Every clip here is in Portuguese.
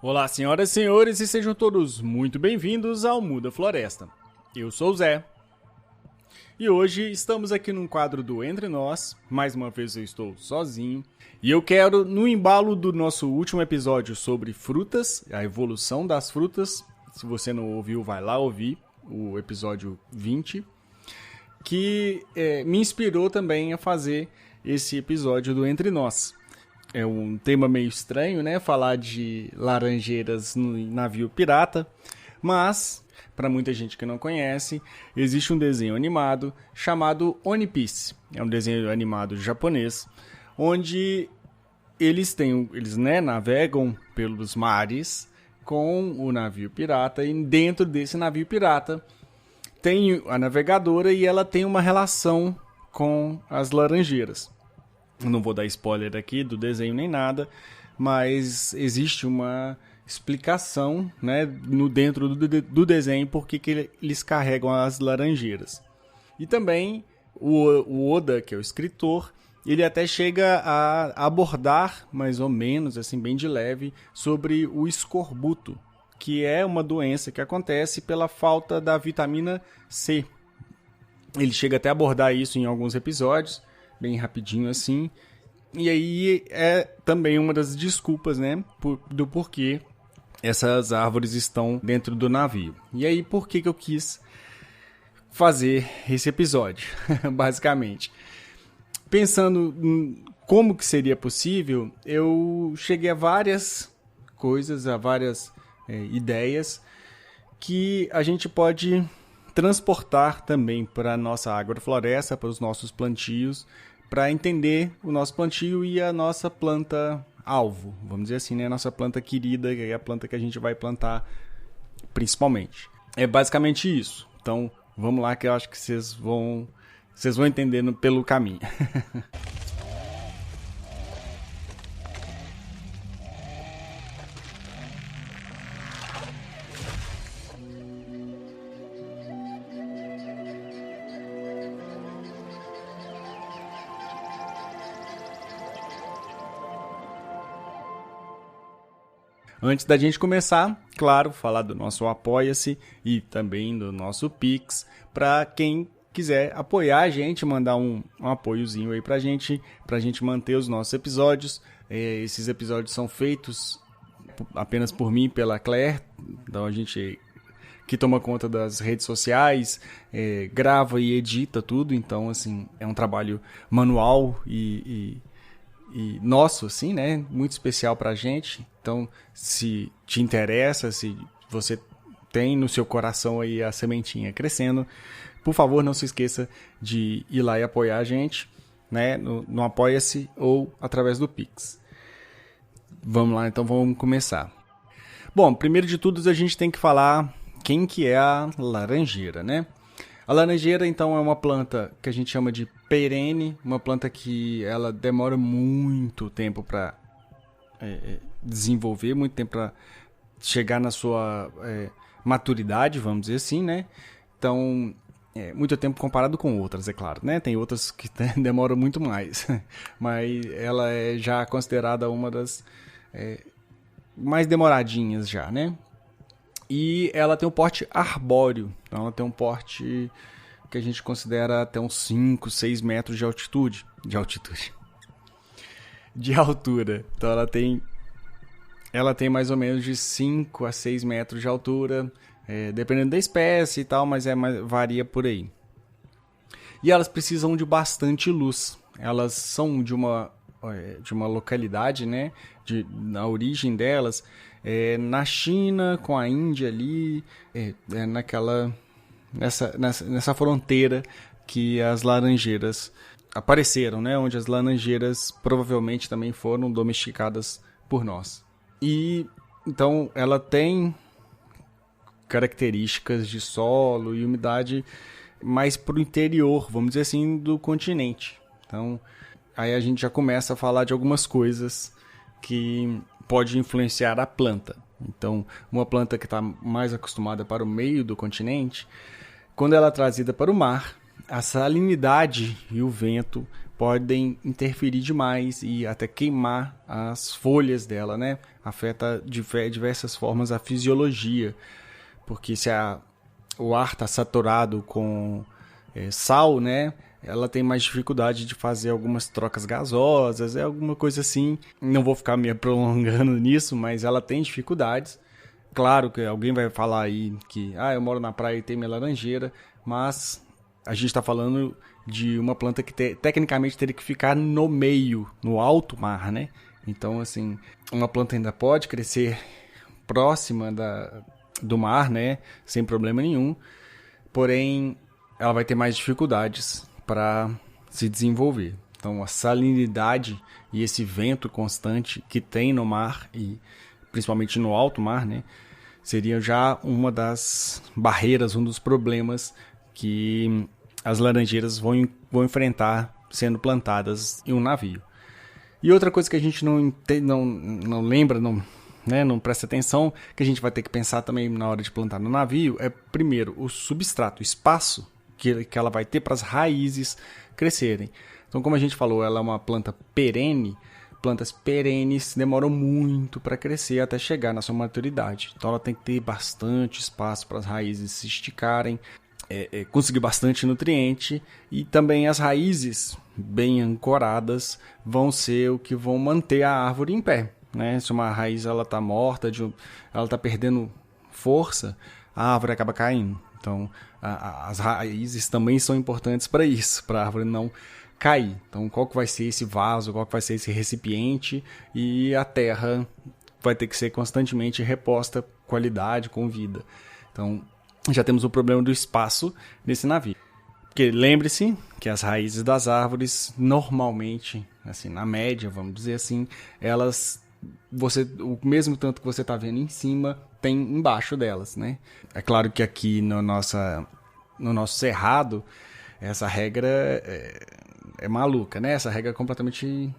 Olá, senhoras e senhores, e sejam todos muito bem-vindos ao Muda Floresta. Eu sou o Zé. E hoje estamos aqui num quadro do Entre Nós. Mais uma vez eu estou sozinho. E eu quero, no embalo do nosso último episódio sobre frutas, a evolução das frutas, se você não ouviu, vai lá ouvir o episódio 20, que me inspirou também a fazer esse episódio do Entre Nós. É um tema meio estranho, né? Falar de laranjeiras no navio pirata. Mas, para muita gente que não conhece, existe um desenho animado chamado One Piece. É um desenho animado japonês, onde eles navegam pelos mares com o navio pirata. E dentro desse navio pirata tem a navegadora e ela tem uma relação com as laranjeiras. Não vou dar spoiler aqui do desenho nem nada, mas existe uma explicação, né, dentro do desenho por que eles carregam as laranjeiras. E também o Oda, que é o escritor, ele até chega a abordar, mais ou menos, assim, bem de leve, sobre o escorbuto, que é uma doença que acontece pela falta da vitamina C. Ele chega até a abordar isso em alguns episódios, bem rapidinho assim. E aí é também uma das desculpas, né, do porquê essas árvores estão dentro do navio. E aí por que eu quis fazer esse episódio, basicamente. Pensando em como que seria possível, eu cheguei a várias coisas, a várias ideias que a gente pode transportar também para a nossa agrofloresta, para os nossos plantios, para entender o nosso plantio e a nossa planta alvo, vamos dizer assim, né? A nossa planta querida, que é a planta que a gente vai plantar principalmente. É basicamente isso. Então, vamos lá que eu acho que vocês vão entendendo pelo caminho. Antes da gente começar, claro, falar do nosso Apoia-se e também do nosso Pix, para quem quiser apoiar a gente, mandar um apoiozinho aí pra gente manter os nossos episódios. Esses episódios são feitos apenas por mim e pela Claire, então a gente que toma conta das redes sociais, grava e edita tudo, então assim, é um trabalho manual e nosso, assim, né? Muito especial pra gente. Então, se te interessa, se você tem no seu coração aí a sementinha crescendo, por favor, não se esqueça de ir lá e apoiar a gente, né? No Apoia-se ou através do Pix. Vamos lá, então vamos começar. Bom, primeiro de tudo, a gente tem que falar quem que é a laranjeira, né? A laranjeira, então, é uma planta que a gente chama de perene, uma planta que ela demora muito tempo para desenvolver, muito tempo para chegar na sua maturidade, vamos dizer assim, né? Então, muito tempo comparado com outras, é claro, né? Tem outras que demoram muito mais, mas ela é já considerada uma das mais demoradinhas já, né? E ela tem um porte arbóreo, então ela tem um porte que a gente considera até uns 5, 6 metros de altitude. De altura. Então ela tem mais ou menos de 5 a 6 metros de altura, dependendo da espécie e tal, mas varia por aí. E elas precisam de bastante luz. Elas são de uma localidade, né? Na origem delas, na China, com a Índia ali, nessa fronteira que as laranjeiras apareceram, né? Onde as laranjeiras provavelmente também foram domesticadas por nós. E então ela tem características de solo e umidade mais para o interior, vamos dizer assim, do continente. Então aí a gente já começa a falar de algumas coisas que pode influenciar a planta. Então, uma planta que está mais acostumada para o meio do continente, quando ela é trazida para o mar, a salinidade e o vento podem interferir demais e até queimar as folhas dela, né? Afeta de diversas formas a fisiologia, porque se o ar está saturado com sal, né? Ela tem mais dificuldade de fazer algumas trocas gasosas, alguma coisa assim. Não vou ficar me prolongando nisso, mas ela tem dificuldades. Claro que alguém vai falar aí que eu moro na praia e tem minha laranjeira, mas a gente está falando de uma planta que tecnicamente teria que ficar no meio, no alto mar, né? Então, assim, uma planta ainda pode crescer próxima do mar, né? Sem problema nenhum. Porém, ela vai ter mais dificuldades para se desenvolver. Então, a salinidade e esse vento constante que tem no mar e principalmente no alto mar, né, seria já uma das barreiras, um dos problemas que as laranjeiras vão enfrentar sendo plantadas em um navio. E outra coisa que a gente não lembra, não presta atenção, que a gente vai ter que pensar também na hora de plantar no navio, é primeiro o substrato, o espaço que ela vai ter para as raízes crescerem. Então, como a gente falou, ela é uma planta perene. Plantas perenes demoram muito para crescer até chegar na sua maturidade. Então ela tem que ter bastante espaço para as raízes se esticarem, conseguir bastante nutriente, e também as raízes bem ancoradas vão ser o que vão manter a árvore em pé, né? Se uma raiz está morta, ela está perdendo força, a árvore acaba caindo. Então as raízes também são importantes para isso, para a árvore não cair. Então, qual que vai ser esse vaso, qual que vai ser esse recipiente, e a terra vai ter que ser constantemente reposta, qualidade, com vida. Então, já temos o problema do espaço nesse navio. Porque lembre-se que as raízes das árvores, normalmente, assim, na média, vamos dizer assim, o mesmo tanto que você está vendo em cima, tem embaixo delas, né? É claro que aqui no nosso cerrado, essa regra é maluca, né? Essa regra é completamente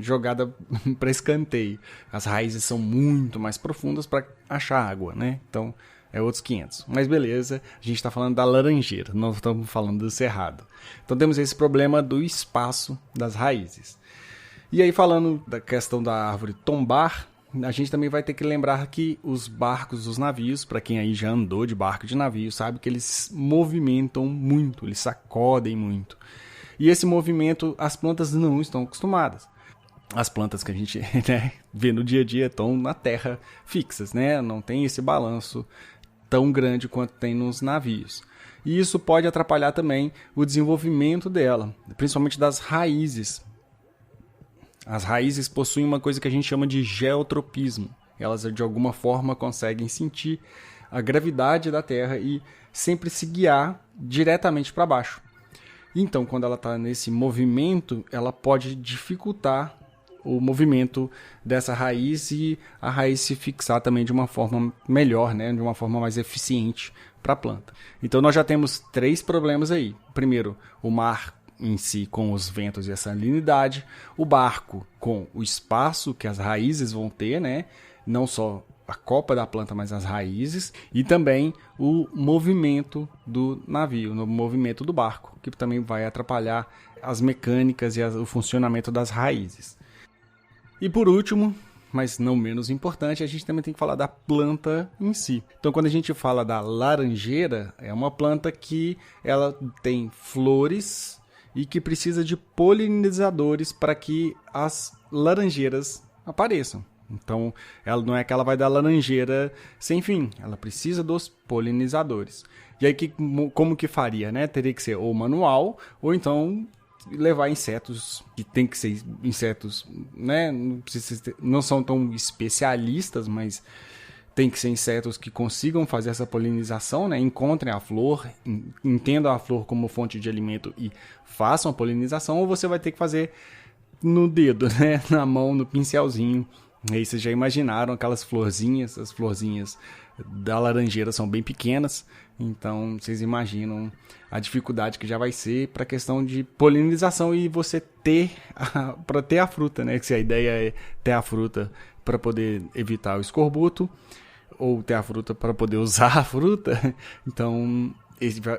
jogada para escanteio. As raízes são muito mais profundas para achar água, né? Então, é outros 500. Mas beleza, a gente está falando da laranjeira, não estamos falando do cerrado. Então, temos esse problema do espaço das raízes. E aí, falando da questão da árvore tombar, a gente também vai ter que lembrar que os barcos, os navios, para quem aí já andou de barco de navio, sabe que eles movimentam muito, eles sacodem muito. E esse movimento as plantas não estão acostumadas. As plantas que a gente vê no dia a dia estão na terra fixas, né? Não tem esse balanço tão grande quanto tem nos navios. E isso pode atrapalhar também o desenvolvimento dela, principalmente das raízes. As raízes possuem uma coisa que a gente chama de geotropismo. Elas, de alguma forma, conseguem sentir a gravidade da terra e sempre se guiar diretamente para baixo. Então, quando ela está nesse movimento, ela pode dificultar o movimento dessa raiz e a raiz se fixar também de uma forma melhor, né? De uma forma mais eficiente para a planta. Então, nós já temos 3 problemas aí. Primeiro, o mar em si com os ventos e a salinidade, o barco com o espaço que as raízes vão ter, né? Não só a copa da planta, mas as raízes, e também o movimento do navio, o movimento do barco, que também vai atrapalhar as mecânicas e o funcionamento das raízes. E por último, mas não menos importante, a gente também tem que falar da planta em si. Então, quando a gente fala da laranjeira, é uma planta que ela tem flores e que precisa de polinizadores para que as laranjeiras apareçam. Então, ela não é que ela vai dar laranjeira sem fim, ela precisa dos polinizadores. E aí, como que faria, né? Teria que ser ou manual, ou então levar insetos, que tem que ser insetos, né? Não são tão especialistas, mas tem que ser insetos que consigam fazer essa polinização, né? Encontrem a flor, entendam a flor como fonte de alimento e façam a polinização, ou você vai ter que fazer no dedo, né? Na mão, no pincelzinho. Aí vocês já imaginaram aquelas florzinhas, as florzinhas da laranjeira são bem pequenas, então vocês imaginam a dificuldade que já vai ser para a questão de polinização e você para ter a fruta, né? Que se a ideia é ter a fruta para poder evitar o escorbuto, ou ter a fruta para poder usar a fruta, então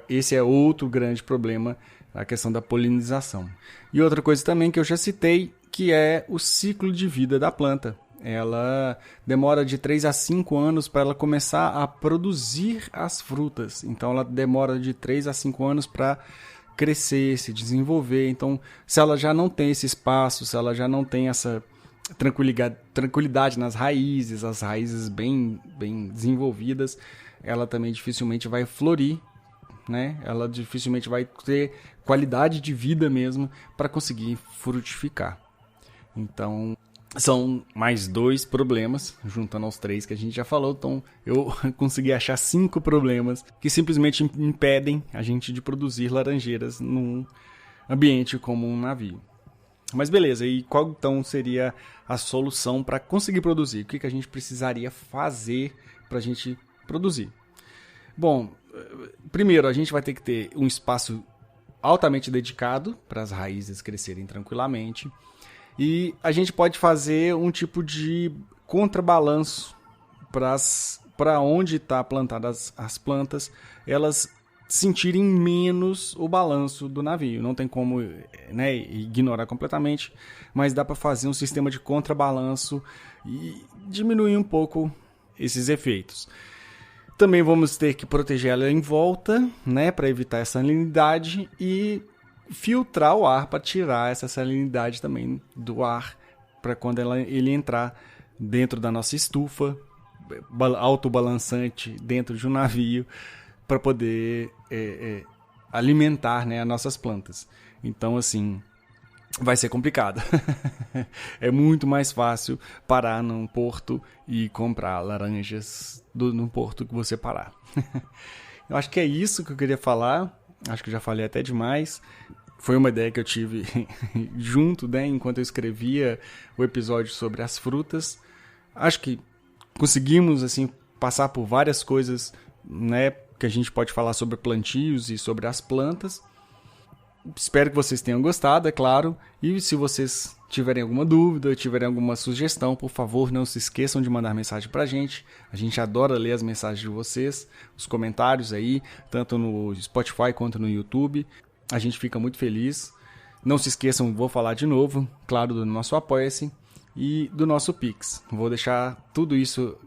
esse é outro grande problema a questão da polinização. E outra coisa também que eu já citei, que é o ciclo de vida da planta. Ela demora de 3 a 5 anos para ela começar a produzir as frutas. Então ela demora de 3 a 5 anos para crescer, se desenvolver. Então, se ela já não tem esse espaço, se ela já não tem essa tranquilidade nas raízes, as raízes bem desenvolvidas, ela também dificilmente vai florir, né? Ela dificilmente vai ter qualidade de vida mesmo para conseguir frutificar. Então, são mais 2 problemas, juntando aos 3 que a gente já falou. Então, eu consegui achar 5 problemas que simplesmente impedem a gente de produzir laranjeiras num ambiente como um navio. Mas beleza, e qual então seria a solução para conseguir produzir? O que a gente precisaria fazer para a gente produzir? Bom, primeiro a gente vai ter que ter um espaço altamente dedicado para as raízes crescerem tranquilamente. E a gente pode fazer um tipo de contrabalanço para onde está plantadas as plantas, elas sentirem menos o balanço do navio. Não tem como, né, ignorar completamente, mas dá para fazer um sistema de contrabalanço e diminuir um pouco esses efeitos. Também vamos ter que proteger ela em volta, né, para evitar essa salinidade e filtrar o ar para tirar essa salinidade também do ar, para quando ele entrar dentro da nossa estufa autobalançante dentro de um navio, para poder alimentar, né, as nossas plantas. Então, assim, vai ser complicado. É muito mais fácil parar num porto e comprar laranjas no porto que você parar. Eu acho que é isso que eu queria falar. Acho que já falei até demais. Foi uma ideia que eu tive junto, né, enquanto eu escrevia o episódio sobre as frutas. Acho que conseguimos, assim, passar por várias coisas, né, que a gente pode falar sobre plantios e sobre as plantas. Espero que vocês tenham gostado, é claro. E se vocês tiverem alguma dúvida, tiverem alguma sugestão, por favor, não se esqueçam de mandar mensagem pra gente. A gente adora ler as mensagens de vocês, os comentários aí, tanto no Spotify quanto no YouTube. A gente fica muito feliz. Não se esqueçam, vou falar de novo, claro, do nosso Apoia-se e do nosso Pix. Vou deixar tudo isso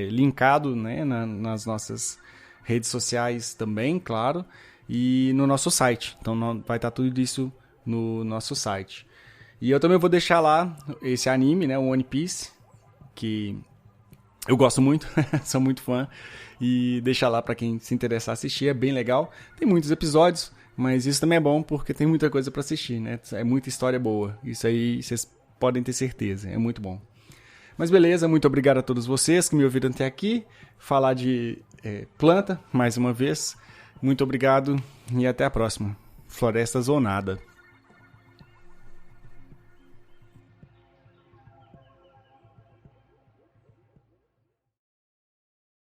linkado, né, nas nossas redes sociais também, claro, e no nosso site. Então vai estar tudo isso no nosso site. E eu também vou deixar lá esse anime, né, o One Piece, que eu gosto muito, sou muito fã, e deixar lá para quem se interessar assistir, é bem legal. Tem muitos episódios, mas isso também é bom porque tem muita coisa para assistir, né? É muita história boa. Isso aí vocês podem ter certeza, é muito bom. Mas beleza, muito obrigado a todos vocês que me ouviram até aqui. Falar de planta, mais uma vez. Muito obrigado e até a próxima. Florestas ou nada.